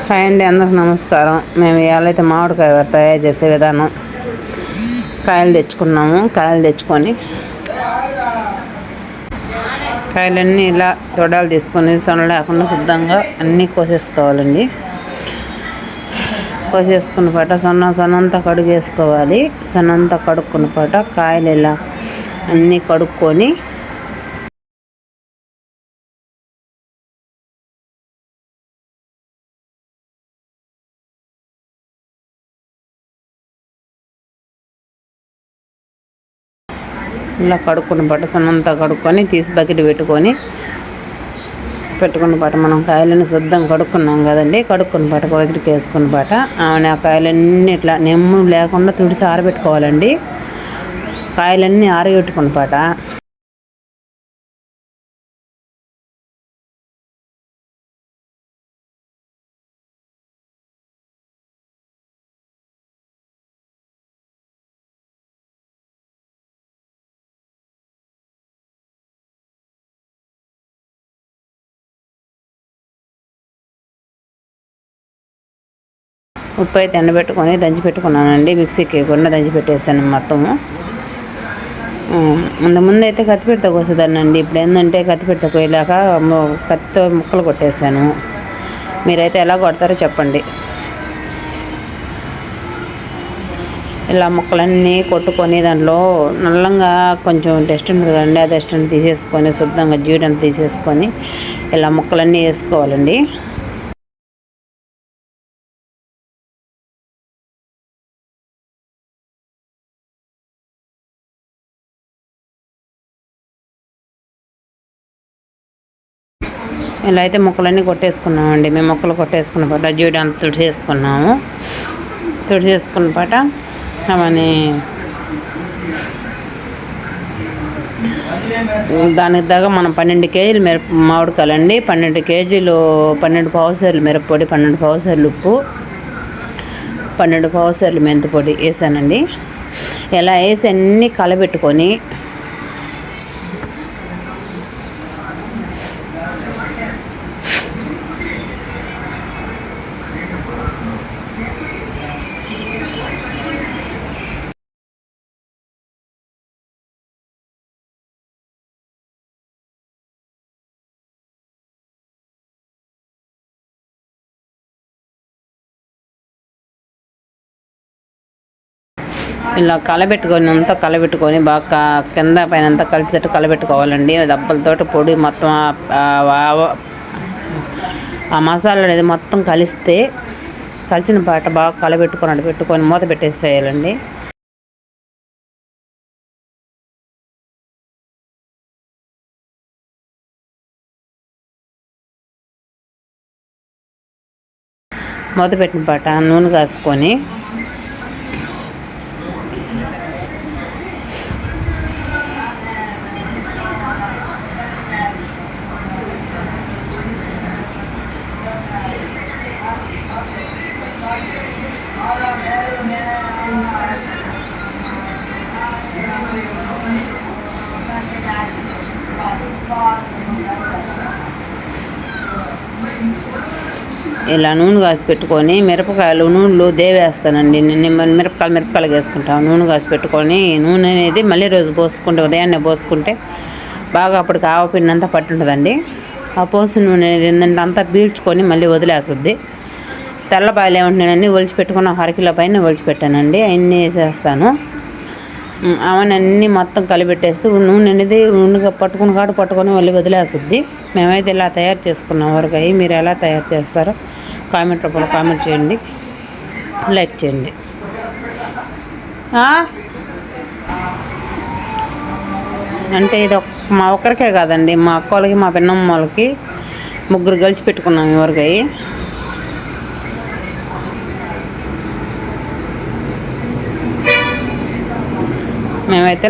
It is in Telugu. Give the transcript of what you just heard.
హాయ్ అండి, అందరికి నమస్కారం. మేము ఇవాళైతే మామిడికాయ తయారు చేసే విధానం. కాయలు తెచ్చుకున్నాము. కాయలు తెచ్చుకొని కాయలన్నీ ఇలా తొడాలు తీసుకొని సొన లేకుండా శుద్ధంగా అన్నీ కోసేసుకోవాలండి. కోసేసుకున్న పాట సొనంతా కడుగేసుకోవాలి. సొనంతా కడుక్కున్న పాట కాయలు ఇలా అన్నీ కడుక్కొని ఇలా కడుక్కున్న పాట సొనంతా కడుక్కొని తీసి బకెట్ పెట్టుకున్న పాట మనం కాయలను శుద్ధంగా కడుక్కున్నాం కదండి. కడుక్కున్న పాట బకెట్కి వేసుకున్న పాట ఆ కాయలన్నీ ఇట్లా నెమ్ము లేకుండా తుడిసి ఆరబెట్టుకోవాలండి. కాయలన్నీ ఆరబెట్టుకున్న పాట ఉప్పు అయితే ఎండబెట్టుకొని దంచి పెట్టుకున్నానండి. మిక్సీకి వేయకుండా దంచి పెట్టేసాను మొత్తము. ముందు అయితే కత్తిపెడతా కోసేదాన్నండి. ఇప్పుడు ఏంటంటే కత్తిపెడతా కోయలేక కత్తితో ముక్కలు కొట్టేశాను. మీరైతే ఎలా కొడతారో చెప్పండి. ఇలా ముక్కలన్నీ కొట్టుకొని దాంట్లో నల్లంగా కొంచెం టెస్ట్ ఉంటుంది కదండి. ఆ టెస్ట్ని తీసేసుకొని శుద్ధంగా జీడని తీసేసుకొని ఇలా ముక్కలన్నీ వేసుకోవాలండి. ఇలా అయితే ముక్కలన్నీ కొట్టేసుకున్నామండి. మేము ముక్కలు కొట్టేసుకున్న పాట జీడి అంత తుడిచేసుకున్నాము. తుడిచేసుకున్న పాట అవన్నీ దానికి దాకా మనం 12 కేజీలు మామిడికాయలండి. 12 కేజీలు 12 పావుసార్లు మిరప్పొడి, 12 పావుసార్లు ఉప్పు, 12 పావుసార్లు మెంతిపొడి వేసానండి. ఇలా వేసి అన్నీ కలబెట్టుకొని ఇలా అంతా కలబెట్టుకొని బాగా కింద పైన అంతా కలిసేటట్టు కలబెట్టుకోవాలండి. దెబ్బలతోటి పొడి మొత్తం ఆ మసాలా అనేది మొత్తం కలిసిన పాట బాగా పెట్టుకొని మూత పెట్టేసేయాలండి. మూత పెట్టిన పాట నూనె కాసుకొని ఇలా నూనె కాసి పెట్టుకొని మిరపకాయలు నూనెలు దేవేస్తానండి. నేను మిరపకాయలు వేసుకుంటాను. నూనె కాసి పెట్టుకొని నూనె అనేది మళ్ళీ రోజు పోసుకుంటే ఉదయాన్నే పోసుకుంటే బాగా అప్పటికి ఆవపిండి అంతా పట్టుంటుందండి. ఆ పోసిన నూనె అనేది ఏంటంటే అంతా పీల్చుకొని మళ్ళీ వదిలేస్తుంది. తెల్లపాయలు ఏమంటున్నానండి ఒలిచిపెట్టుకుని 1/2 కిలో పైన ఒలిచిపెట్టానండి. అవన్నీ వేసేస్తాను. అవన్నీ అన్నీ మొత్తం కలిపెట్టేస్తూ నూనె అనేది నూనెగా పట్టుకొని మళ్ళీ వదిలేస్తుంది. మేమైతే ఇలా తయారు చేసుకున్నాం ఊరగాయ. మీరు ఎలా తయారు చేస్తారో కామెంట్ రూపంలో కామెంట్ చేయండి, లైక్ చేయండి. అంటే ఇది మా ఒక్కరికే కాదండి, మా అక్క వాళ్ళకి మా పిన్నమ్మ వాళ్ళకి ముగ్గురు కలిసి పెట్టుకున్నాం ఊరగాయ. మేమైతే